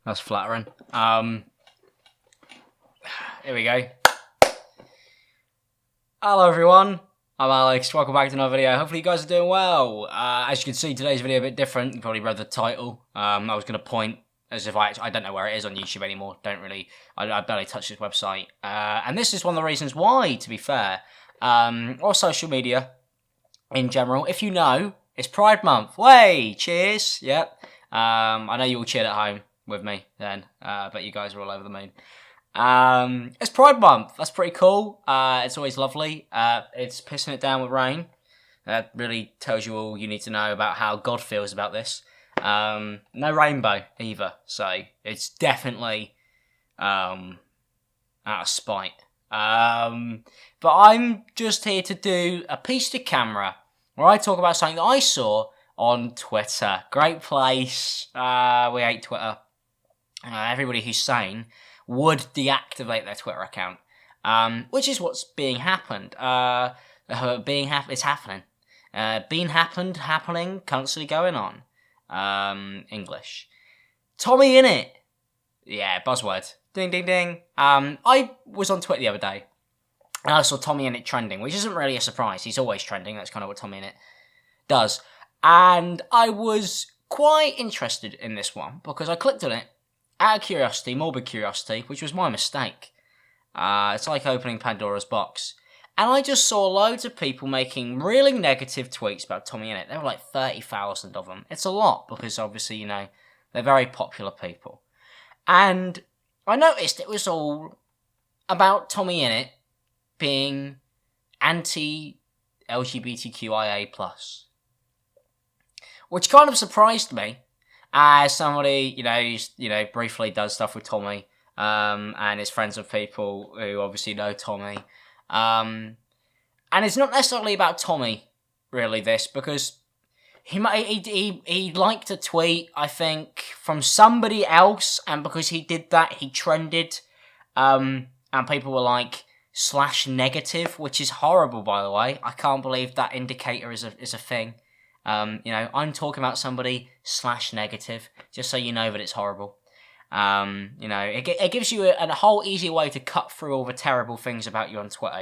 That's flattering. Here we go. Hello everyone, I'm Alex, welcome back to another video. Hopefully you guys are doing well. As you can see, today's video a bit different. You probably read the title. I was going to point as if I don't know where it is on YouTube anymore. I barely touch this website. And this is one of the reasons why, to be fair, or social media in general. If you know, it's Pride Month. Way, cheers. Yep. I know you all cheered at home with me then. But you guys are all over the moon. It's Pride Month. That's pretty cool. It's always lovely. It's pissing it down with rain. That really tells you all you need to know about how God feels about this. No rainbow either, so it's definitely out of spite. But I'm just here to do a piece to camera where I talk about something that I saw on Twitter. Great place. We hate Twitter. Everybody who's sane would deactivate their Twitter account, which is what's being happened. It's happening. Happening, constantly going on. English. Tommyinnit. Yeah, buzzword. Ding, ding, ding. I was on Twitter the other day, and I saw Tommyinnit trending, which isn't really a surprise. He's always trending. That's kind of what Tommyinnit does. And I was quite interested in this one, because I clicked on it out of curiosity, morbid curiosity, which was my mistake. It's like opening Pandora's box. And I just saw loads of people making really negative tweets about Tommyinnit. There were like 30,000 of them. It's a lot, because obviously, you know, they're very popular people. And I noticed it was all about Tommyinnit being anti-LGBTQIA+. Which kind of surprised me. As somebody, briefly does stuff with Tommy, and is friends with people who obviously know Tommy. And it's not necessarily about Tommy, really, this, because he liked a tweet, I think, from somebody else, and because he did that, he trended, and people were like, /negative, which is horrible, by the way. I can't believe that indicator is a thing. I'm talking about somebody /negative, just so you know that it's horrible. It gives you a whole easy way to cut through all the terrible things about you on Twitter,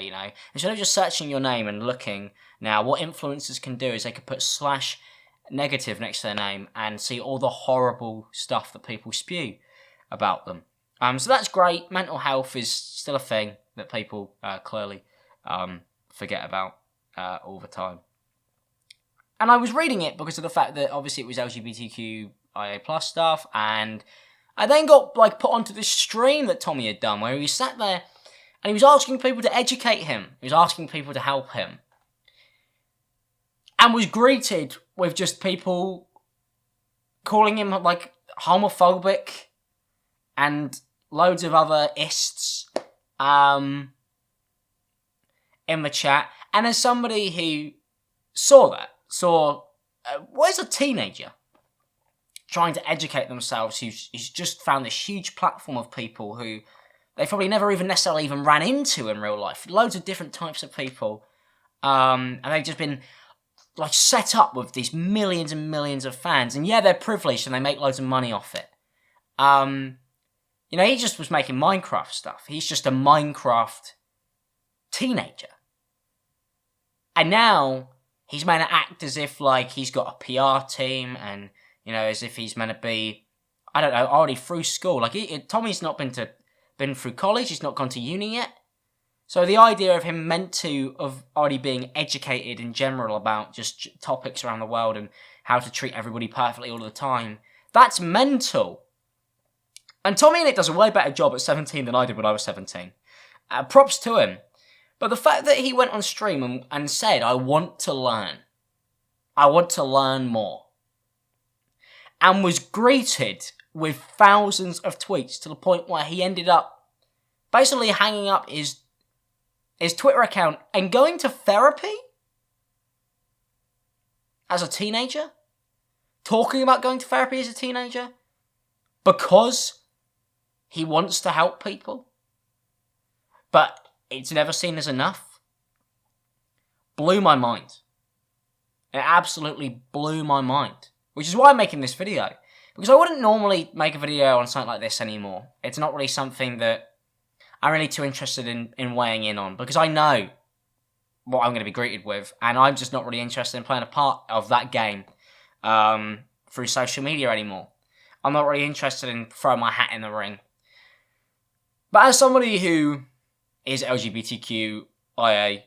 Instead of just searching your name and looking, now, what influencers can do is they can put /negative next to their name and see all the horrible stuff that people spew about them. So that's great. Mental health is still a thing that people clearly forget about all the time. And I was reading it because of the fact that obviously it was LGBTQIA+ stuff, and I then got put onto this stream that Tommy had done where he sat there and he was asking people to educate him. He was asking people to help him. And was greeted with just people calling him homophobic and loads of other ists in the chat. And as somebody who saw that, where's a teenager trying to educate themselves who's just found this huge platform of people who they probably never necessarily ran into in real life. Loads of different types of people. And they've just been set up with these millions and millions of fans. And yeah, they're privileged and they make loads of money off it. He just was making Minecraft stuff. He's just a Minecraft teenager. And now he's meant to act as if, he's got a PR team and, as if he's meant to be, I don't know, already through school. Tommy's not been through college, he's not gone to uni yet. So the idea of him of already being educated in general about just topics around the world and how to treat everybody perfectly all the time, that's mental. And Tommyinnit does a way better job at 17 than I did when I was 17. Props to him. But the fact that he went on stream and said, I want to learn more, and was greeted with thousands of tweets to the point where he ended up basically hanging up his Twitter account and going to therapy as a teenager, talking about going to therapy as a teenager because he wants to help people. But it's never seen as enough. Blew my mind. It absolutely blew my mind. Which is why I'm making this video. Because I wouldn't normally make a video on something like this anymore. It's not really something that I'm really too interested in weighing in on, because I know what I'm going to be greeted with, and I'm just not really interested in playing a part of that game through social media anymore. I'm not really interested in throwing my hat in the ring. But as somebody who is LGBTQIA,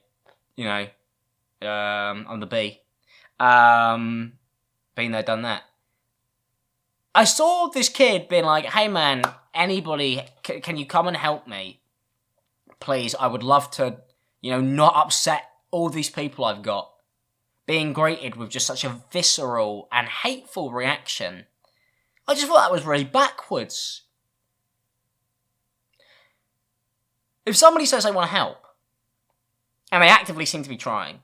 I'm the B, been there, done that. I saw this kid being like, hey man, anybody, can you come and help me? Please, I would love to, not upset all these people I've got. Being greeted with just such a visceral and hateful reaction. I just thought that was really backwards. If somebody says they want to help, and they actively seem to be trying,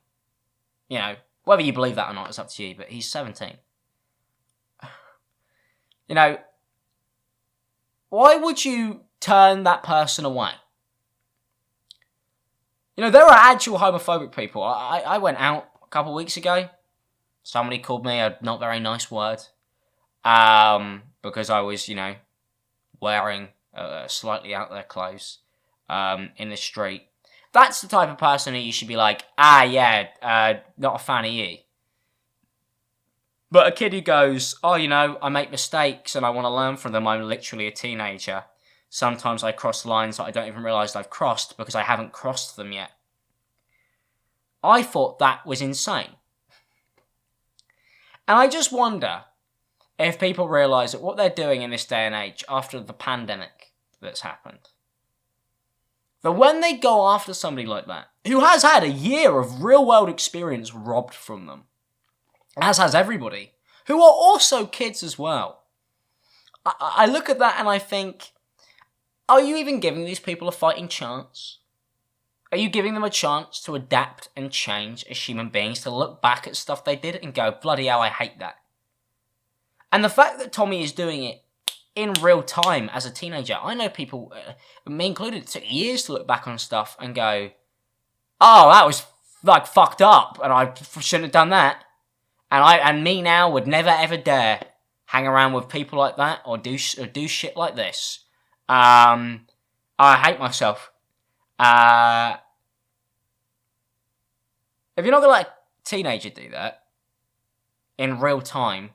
whether you believe that or not is up to you, but he's 17. Why would you turn that person away? There are actual homophobic people. I went out a couple of weeks ago. Somebody called me a not very nice word. Because I was, wearing slightly out there clothes in the street. That's the type of person who you should be like, not a fan of you. But a kid who goes, I make mistakes and I want to learn from them. I'm literally a teenager. Sometimes I cross lines that I don't even realise I've crossed because I haven't crossed them yet. I thought that was insane. And I just wonder if people realise that what they're doing in this day and age, after the pandemic that's happened, that when they go after somebody like that, who has had a year of real-world experience robbed from them, as has everybody, who are also kids as well, I look at that and I think, are you even giving these people a fighting chance? Are you giving them a chance to adapt and change as human beings, to look back at stuff they did and go, bloody hell, I hate that? And the fact that Tommy is doing it in real time as a teenager, I know people, me included, it took years to look back on stuff and go, oh, that was fucked up, and I shouldn't have done that. And me now would never ever dare hang around with people like that or do shit like this. I hate myself. If you're not gonna let a teenager do that in real time,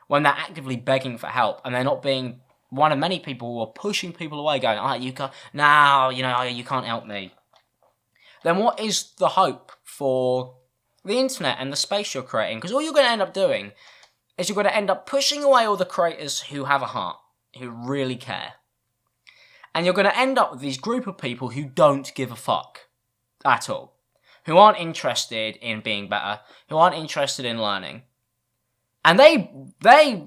when they're actively begging for help and they're not being one of many people who are pushing people away, going, you can't, no, you can't help me, then what is the hope for the internet and the space you're creating? Because all you're going to end up doing is you're going to end up pushing away all the creators who have a heart, who really care. And you're going to end up with these group of people who don't give a fuck at all. Who aren't interested in being better. Who aren't interested in learning. And they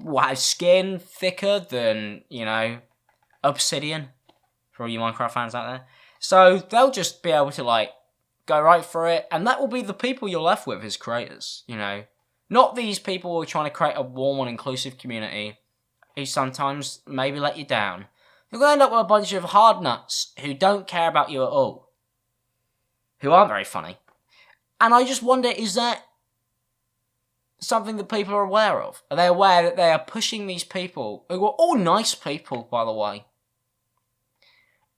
will have skin thicker than, obsidian. For all you Minecraft fans out there. So they'll just be able to, go right for it. And that will be the people you're left with as creators, Not these people who are trying to create a warm and inclusive community who sometimes maybe let you down. You're going to end up with a bunch of hard nuts who don't care about you at all. Who aren't very funny. And I just wonder, is that something that people are aware of? Are they aware that they are pushing these people, who are all nice people, by the way,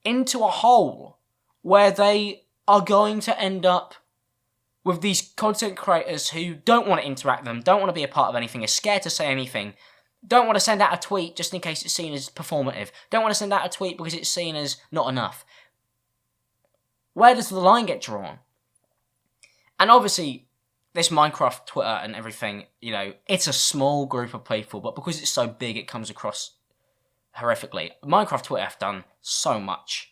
into a hole where they are going to end up with these content creators who don't want to interact with them, don't want to be a part of anything, are scared to say anything, don't want to send out a tweet just in case it's seen as performative, don't want to send out a tweet because it's seen as not enough. Where does the line get drawn? And obviously, this Minecraft Twitter and everything, it's a small group of people, but because it's so big, it comes across horrifically. Minecraft Twitter have done so much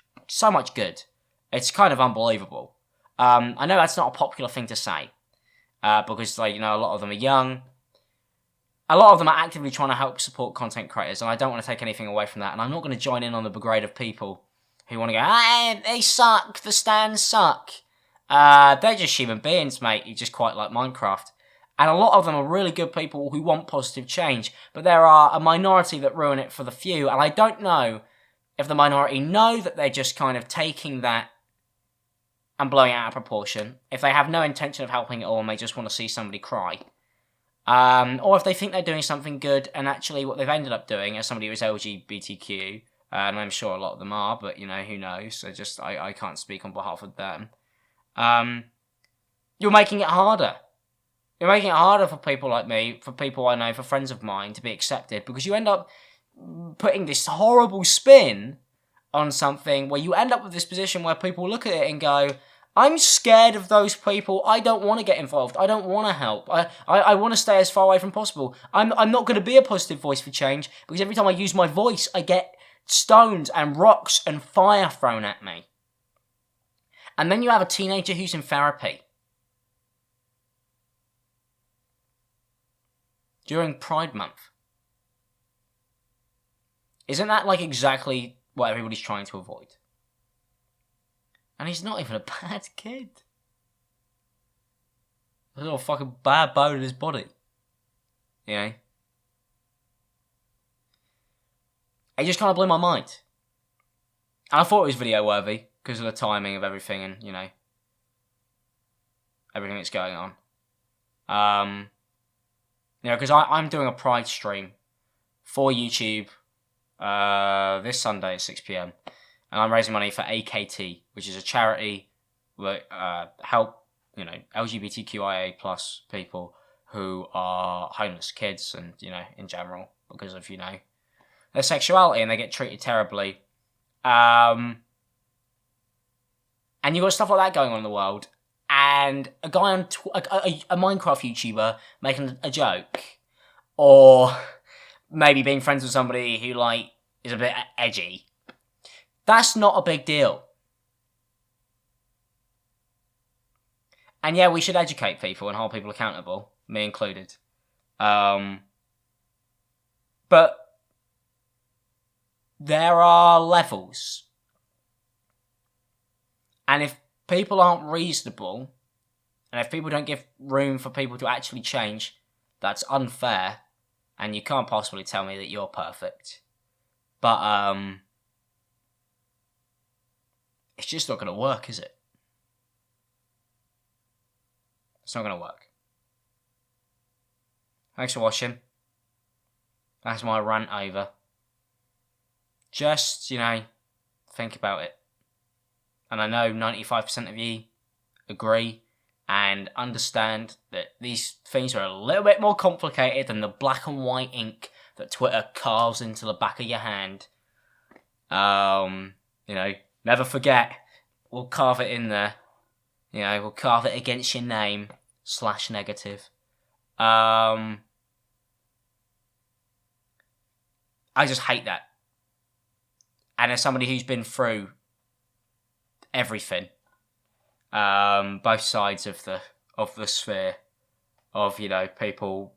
good. It's kind of unbelievable. I know that's not a popular thing to say, because, a lot of them are young. A lot of them are actively trying to help support content creators, and I don't want to take anything away from that, and I'm not going to join in on the brigade of people who want to go, hey, they suck, the stands suck. They're just human beings, mate, who just quite like Minecraft. And a lot of them are really good people who want positive change, but there are a minority that ruin it for the few, and I don't know if the minority know that they're just kind of taking that and blowing it out of proportion, if they have no intention of helping at all and they just want to see somebody cry. Or if they think they're doing something good, and actually what they've ended up doing, as somebody who's LGBTQ, and I'm sure a lot of them are, but who knows? So I can't speak on behalf of them. You're making it harder. You're making it harder for people like me, for people I know, for friends of mine to be accepted, because you end up putting this horrible spin on something where you end up with this position where people look at it and go, I'm scared of those people. I don't want to get involved. I don't want to help. I want to stay as far away from possible. I'm not going to be a positive voice for change, because every time I use my voice, I get stones and rocks and fire thrown at me. And then you have a teenager who's in therapy during Pride Month. Isn't that like exactly what everybody's trying to avoid? And he's not even a bad kid. A little fucking bad bone in his body. It just kind of blew my mind. And I thought it was video worthy because of the timing of everything and, everything that's going on. Because I'm doing a Pride stream for YouTube this Sunday at 6 p.m. and I'm raising money for AKT, which is a charity that help LGBTQIA plus people who are homeless, kids, and in general because of their sexuality, and they get treated terribly. And you've got stuff like that going on in the world. And a guy on a Minecraft YouTuber making a joke, or maybe being friends with somebody who is a bit edgy. That's not a big deal. And yeah, we should educate people and hold people accountable, me included. But there are levels. And if people aren't reasonable, and if people don't give room for people to actually change, that's unfair, and you can't possibly tell me that you're perfect. But, it's just not going to work, is it? It's not going to work. Thanks for watching. That's my rant over. Just, think about it. And I know 95% of you agree and understand that these things are a little bit more complicated than the black and white ink that Twitter carves into the back of your hand. Never forget, we'll carve it in there. We'll carve it against your name, /negative. I just hate that. And as somebody who's been through everything, both sides of the sphere of people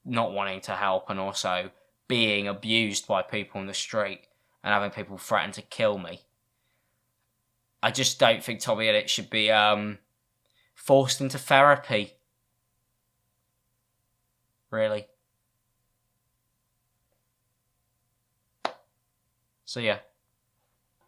not wanting to help and also being abused by people in the street and having people threaten to kill me, I just don't think tommyinnit should be forced into therapy. Really. So yeah.